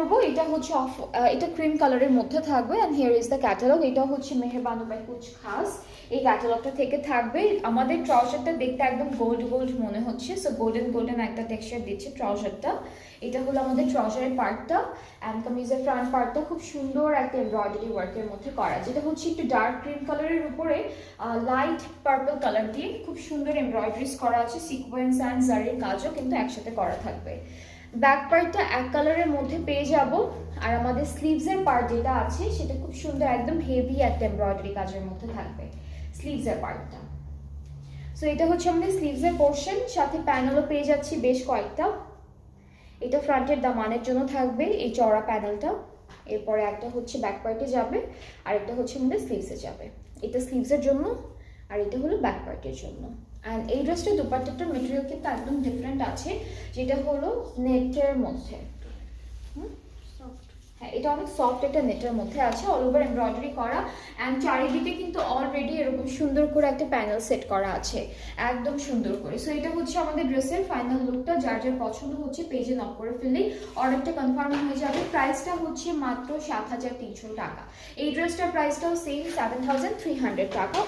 করব এটা হচ্ছে এটা ক্রিম কালারের মধ্যে থাকবে and here is the catalogue. এটা হচ্ছে মেহেরবানু বাই কুছ খাস, এই ক্যাটালগটা থেকে থাকবে। আমাদের ট্রাউজারটা দেখতে একদম গোল্ড গোল্ড মনে হচ্ছে, সো গোল্ডেন গোল্ডেন একটা টেক্সচার দিচ্ছে ট্রাউজারটা। এটা হলো আমাদের ট্রাউজারের পার্টটা অ্যান্ড কামিজের ফ্রন্ট পার্টটা খুব সুন্দর একটা এমব্রয়ডারি ওয়ার্কের মধ্যে করা, যেটা হচ্ছে একটু ডার্ক ক্রিম কালারের উপরে লাইট পার্পল কালার দিয়ে খুব সুন্দর এমব্রয়ডারিজ করা আছে, সিকোয়েন্স অ্যান্ড জারির কাজও কিন্তু একসাথে করা থাকবে। ব্যাক পার্টটা এক কালারের মধ্যে পেয়ে যাব, আর আমাদের স্লিভসের পার্ট যেটা আছে সেটা খুব সুন্দর একদম হেভি একটা এমব্রয়ডারি কাজের মধ্যে থাকবে স্লিভসের পার্টটা। সো এটা হচ্ছে আমাদের স্লিভসের পোর্শন, সাথে প্যানেলও পেয়ে যাচ্ছি বেশ কয়েকটা। এটা ফ্রন্টের দামানের জন্য থাকবে এই চওড়া প্যানেলটা, এরপরে একটা হচ্ছে ব্যাক পার্টে যাবে আর একটা হচ্ছে আমাদের স্লিভসে যাবে। এটা স্লিভসের জন্য আর এটা হলো ব্যাক পার্টের জন্য। অ্যান্ড এই ড্রেসটার দুপাট্টাটার মেটেরিয়াল কিন্তু একদম ডিফারেন্ট আছে, যেটা হলো নেটের মধ্যে। হ্যাঁ, এটা অনেক সফট একটা নেটের মধ্যে আছে, অল ওভার এমব্রয়ডারি করা অ্যান্ড চারিদিকে কিন্তু অলরেডি এরকম সুন্দর করে একটা প্যানেল সেট করা আছে একদম সুন্দর করে। সো এটা হচ্ছে আমাদের ড্রেসের ফাইনাল লুকটা। যার যার পছন্দ হচ্ছে পেজে নক করে ফেললেই অর্ডারটা কনফার্ম হয়ে যাবে। প্রাইসটা হচ্ছে মাত্র ৭,৩০০ টাকা। এই ড্রেসটার প্রাইসটাও সেম ৭,৩০০ টাকা।